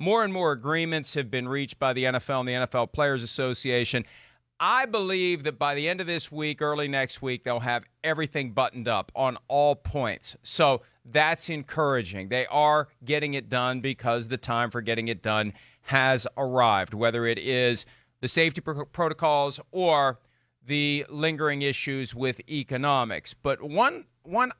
more and more agreements have been reached by the NFL and the NFL Players Association. I believe that by the end of this week, early next week, they'll have everything buttoned up on all points. So that's encouraging. They are getting it done because the time for getting it done has arrived, whether it is the safety protocols or the lingering issues with economics. But one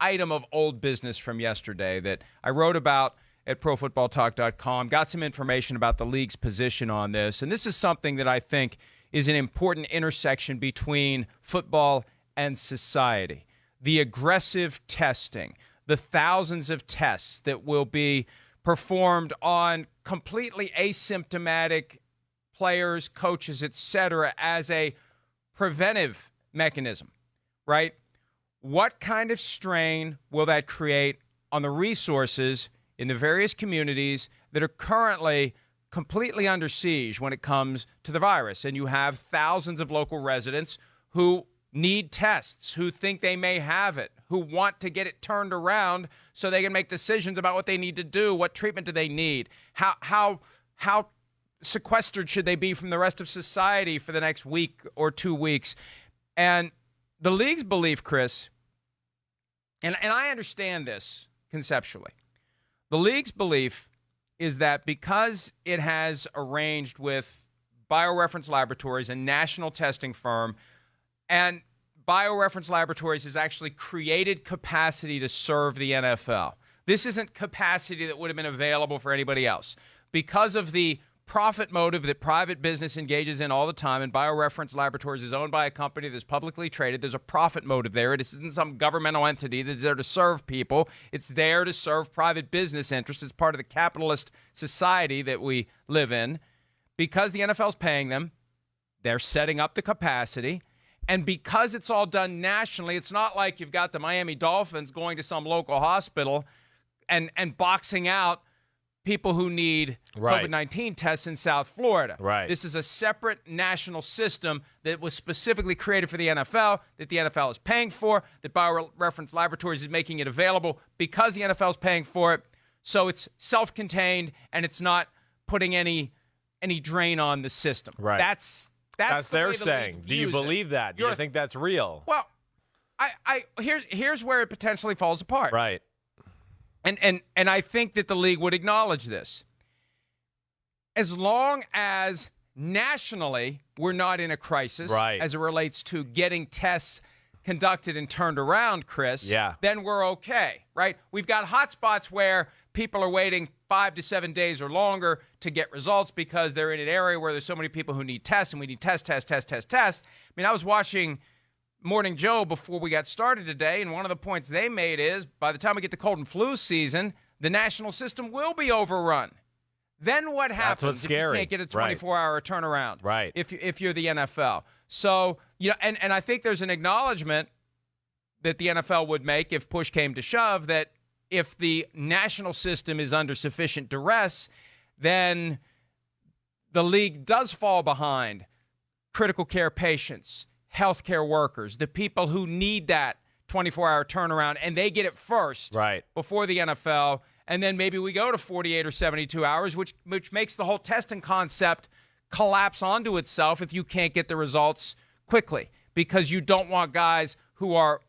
item of old business from yesterday that I wrote about at ProFootballTalk.com, got some information about the league's position on this, and this is something that I think is an important intersection between football and society. The aggressive testing, the thousands of tests that will be performed on completely asymptomatic players, coaches, etc., as a preventive mechanism, right? What kind of strain will that create on the resources in the various communities that are currently completely under siege when it comes to the virus? And you have thousands of local residents who need tests, who think they may have it, who want to get it turned around so they can make decisions about what they need to do, what treatment do they need, how sequestered should they be from the rest of society for the next week or 2 weeks. And the league's belief, Chris, and I understand this conceptually, the league's belief is that because it has arranged with BioReference Laboratories, a national testing firm, and BioReference Laboratories has actually created capacity to serve the NFL. This isn't capacity that would have been available for anybody else. Because of the profit motive that private business engages in all the time, and BioReference Laboratories is owned by a company that's publicly traded, there's a profit motive there. It isn't some governmental entity that's there to serve people. It's there to serve private business interests. It's part of the capitalist society that we live in. Because the NFL's paying them, they're setting up the capacity. And because it's all done nationally, it's not like you've got the Miami Dolphins going to some local hospital and boxing out people who need COVID-19 tests in South Florida. Right. This is a separate national system that was specifically created for the NFL, that the NFL is paying for, that BioReference Laboratories is making it available because the NFL is paying for it. So it's self-contained, and it's not putting any drain on the system. Right. That's That's the they're saying. Do you believe that? Do you think that's real? Well, here's where it potentially falls apart. Right. And I think that the league would acknowledge this. As long as nationally we're not in a crisis as it relates to getting tests conducted and turned around, Chris, then we're okay, right? We've got hotspots where people are waiting 5 to 7 days or longer to get results because they're in an area where there's so many people who need tests, and we need test. I mean, I was watching Morning Joe before we got started today, and one of the points they made is by the time we get to cold and flu season, the national system will be overrun. Then what happens if you can't get a 24-hour turnaround? Right. If you're the NFL. So, and I think there's an acknowledgement that the NFL would make if push came to shove that if the national system is under sufficient duress, then the league does fall behind critical care patients, healthcare workers, the people who need that 24-hour turnaround, and they get it first before the NFL, and then maybe we go to 48 or 72 hours, which makes the whole testing concept collapse onto itself if you can't get the results quickly, because you don't want guys who are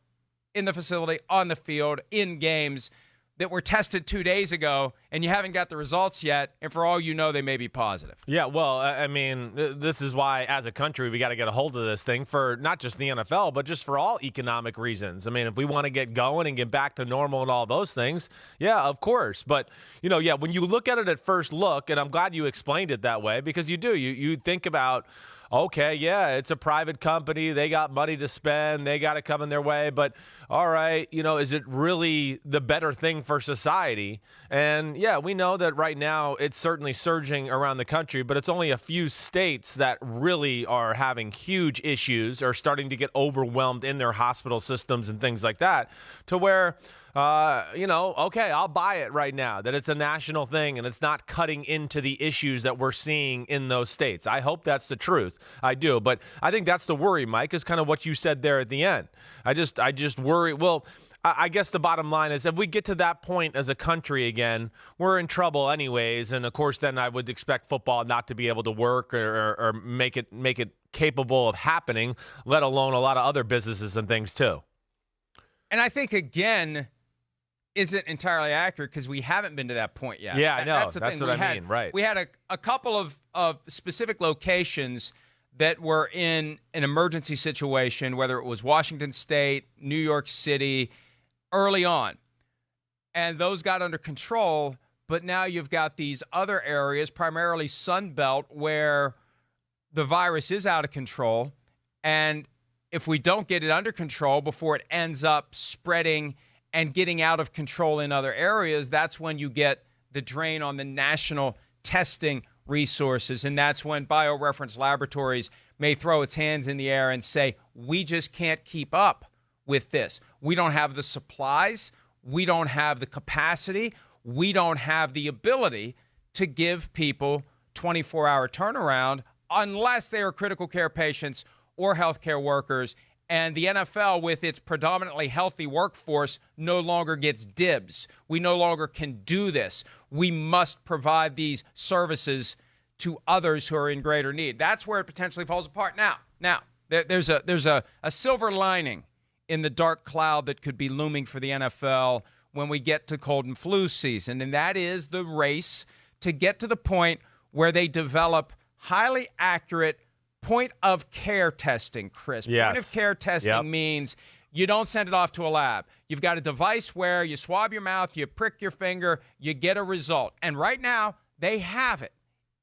in the facility, on the field, in games that were tested 2 days ago, and you haven't got the results yet, and for all you know, they may be positive. Yeah, well, I mean, this is why, as a country, we got to get a hold of this thing for not just the NFL, but just for all economic reasons. I mean, if we want to get going and get back to normal and all those things, yeah, of course. But, when you look at it at first look, and I'm glad you explained it that way, because you do. You think about, okay, yeah, it's a private company. They got money to spend. They got it coming their way. But, all right, is it really the better thing for society? And, yeah, we know that right now it's certainly surging around the country, but it's only a few states that really are having huge issues or starting to get overwhelmed in their hospital systems and things like that, to where okay, I'll buy it right now that it's a national thing and it's not cutting into the issues that we're seeing in those states. I hope that's the truth. I do. But I think that's the worry, Mike, is kind of what you said there at the end. I just worry. Well, I guess the bottom line is if we get to that point as a country again, we're in trouble anyways. And of course, then I would expect football not to be able to work or make it capable of happening, let alone a lot of other businesses and things too. And I think, again, isn't entirely accurate because we haven't been to that point yet. Yeah, I know. That's the thing. What I mean, right. We had a couple of specific locations that were in an emergency situation, whether it was Washington State, New York City, early on. And those got under control, but now you've got these other areas, primarily Sun Belt, where the virus is out of control. And if we don't get it under control before it ends up spreading and getting out of control in other areas, that's when you get the drain on the national testing resources. And that's when BioReference Laboratories may throw its hands in the air and say, we just can't keep up with this. We don't have the supplies. We don't have the capacity. We don't have the ability to give people 24-hour turnaround unless they are critical care patients or healthcare workers. And the NFL, with its predominantly healthy workforce, no longer gets dibs. We no longer can do this. We must provide these services to others who are in greater need. That's where it potentially falls apart. Now, there's a silver lining in the dark cloud that could be looming for the NFL when we get to cold and flu season, and that is the race to get to the point where they develop highly accurate point-of-care testing, Chris. Yes. Point-of-care testing means you don't send it off to a lab. You've got a device where you swab your mouth, you prick your finger, you get a result. And right now, they have it.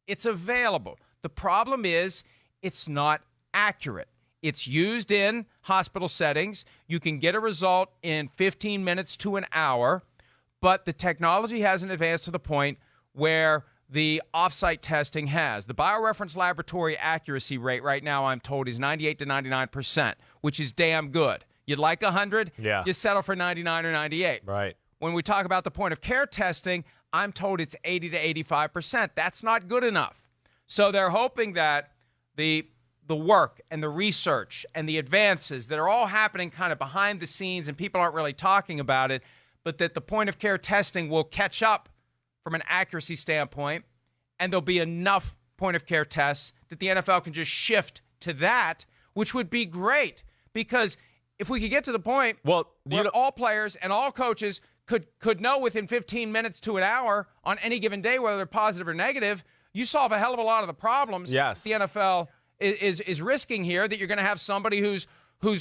It's available. The problem is it's not accurate. It's used in hospital settings. You can get a result in 15 minutes to an hour, but the technology hasn't advanced to the point where the off-site testing has. The BioReference Laboratory accuracy rate right now, I'm told, is 98 to 99%, which is damn good. You'd like 100? Yeah. You settle for 99 or 98. Right. When we talk about the point-of-care testing, I'm told it's 80 to 85%. That's not good enough. So they're hoping that the work and the research and the advances that are all happening kind of behind the scenes and people aren't really talking about it, but that the point-of-care testing will catch up from an accuracy standpoint, and there'll be enough point-of-care tests that the NFL can just shift to that, which would be great. Because if we could get to the point where all players and all coaches could know within 15 minutes to an hour on any given day whether they're positive or negative, you solve a hell of a lot of the problems the NFL is risking here, that you're going to have somebody who's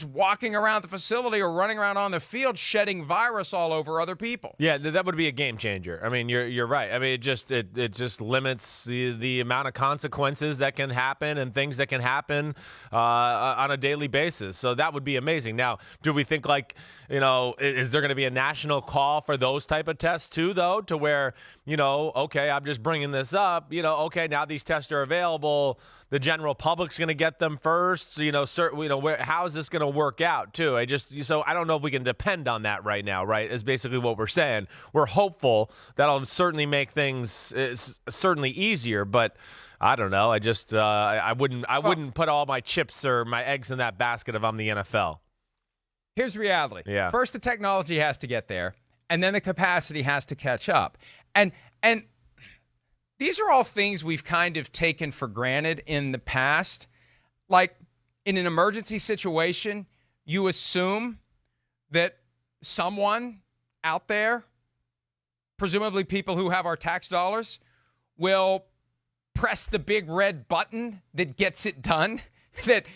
walking around the facility or running around on the field shedding virus all over other people. Yeah, that would be a game changer. I mean, you're right. I mean, it just limits the amount of consequences that can happen and things that can happen on a daily basis. So that would be amazing. Now, do we think is there going to be a national call for those type of tests too, though, to where, okay, I'm just bringing this up, okay, now these tests are available. The general public's going to get them first. How is this going to work out too? I don't know if we can depend on that right now. Right, is basically what we're saying. We're hopeful that'll certainly make things certainly easier, but I don't know. I wouldn't put all my chips or my eggs in that basket if I'm the NFL. Here's the reality. Yeah. First, the technology has to get there, and then the capacity has to catch up. And these are all things we've kind of taken for granted in the past. Like in an emergency situation, you assume that someone out there, presumably people who have our tax dollars, will press the big red button that gets it done. That,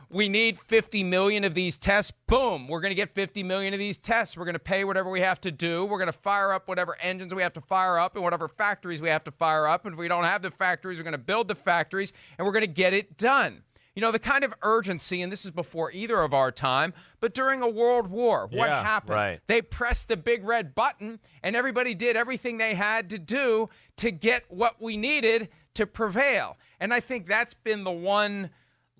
we need 50 million of these tests. Boom, we're going to get 50 million of these tests. We're going to pay whatever we have to do. We're going to fire up whatever engines we have to fire up and whatever factories we have to fire up. And if we don't have the factories, we're going to build the factories and we're going to get it done. The kind of urgency, and this is before either of our time, but during a world war, what happened? Right. They pressed the big red button and everybody did everything they had to do to get what we needed to prevail. And I think that's been the one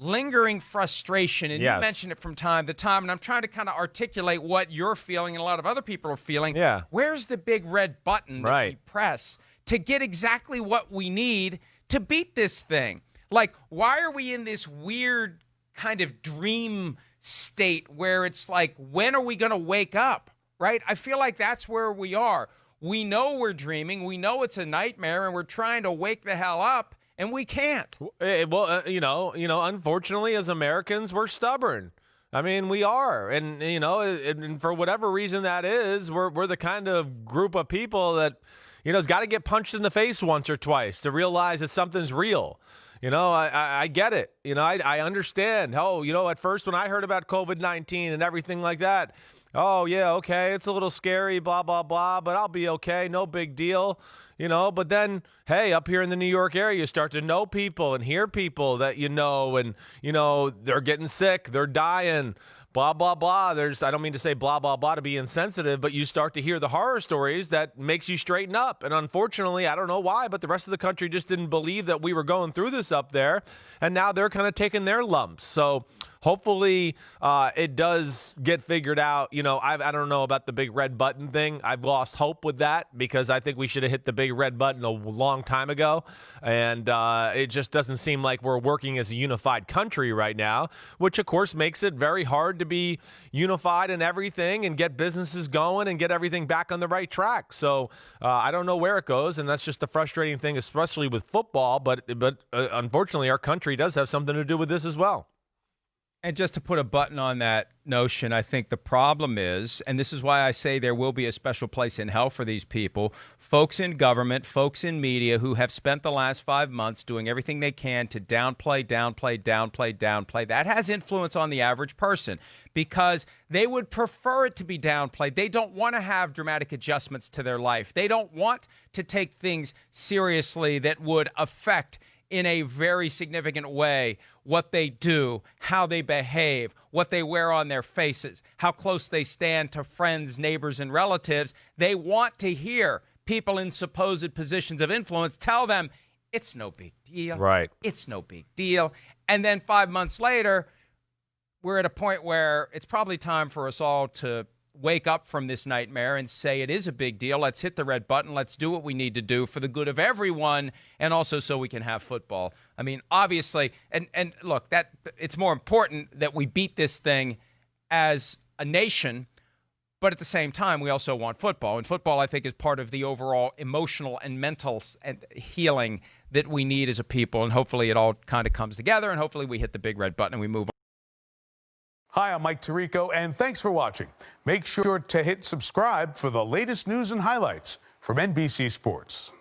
lingering frustration, and you mention it from time to time, and I'm trying to kind of articulate what you're feeling and a lot of other people are feeling. Yeah. Where's the big red button that we press to get exactly what we need to beat this thing? Like, why are we in this weird kind of dream state where it's like, when are we going to wake up? right? I feel like that's where we are. We know we're dreaming. We know it's a nightmare, and we're trying to wake the hell up, and we can't. Well, unfortunately, as Americans, we're stubborn. I mean, we are. And, and for whatever reason that is, we're the kind of group of people that, has got to get punched in the face once or twice to realize that something's real. I get it. I understand. Oh, at first when I heard about COVID-19 and everything like that, oh, yeah, okay, it's a little scary, blah, blah, blah, but I'll be okay, no big deal, But then, hey, up here in the New York area, you start to know people and hear people that and, they're getting sick, they're dying, blah, blah, blah. I don't mean to say blah, blah, blah to be insensitive, but you start to hear the horror stories that makes you straighten up. And unfortunately, I don't know why, but the rest of the country just didn't believe that we were going through this up there. And now they're kind of taking their lumps. So hopefully it does get figured out. I don't know about the big red button thing. I've lost hope with that because I think we should have hit the big red button a long time ago. And it just doesn't seem like we're working as a unified country right now, which, of course, makes it very hard to be unified in everything and get businesses going and get everything back on the right track. So I don't know where it goes, and that's just the frustrating thing, especially with football. But unfortunately, our country does have something to do with this as well. And just to put a button on that notion, I think the problem is, and this is why I say there will be a special place in hell for these people, folks in government, folks in media who have spent the last 5 months doing everything they can to downplay. That has influence on the average person because they would prefer it to be downplayed. They don't want to have dramatic adjustments to their life. They don't want to take things seriously that would affect in a very significant way what they do, how they behave, what they wear on their faces, how close they stand to friends, neighbors, and relatives. They want to hear people in supposed positions of influence tell them, it's no big deal. Right. It's no big deal. And then 5 months later, we're at a point where it's probably time for us all to wake up from this nightmare and say it is a big deal. Let's hit the red button. Let's do what we need to do for the good of everyone and also so we can have football. I mean, obviously, and look, that it's more important that we beat this thing as a nation, but at the same time, we also want football. And football, I think, is part of the overall emotional and mental healing that we need as a people. And hopefully it all kind of comes together, and hopefully we hit the big red button and we move on. Hi, I'm Mike Tirico, and thanks for watching. Make sure to hit subscribe for the latest news and highlights from NBC Sports.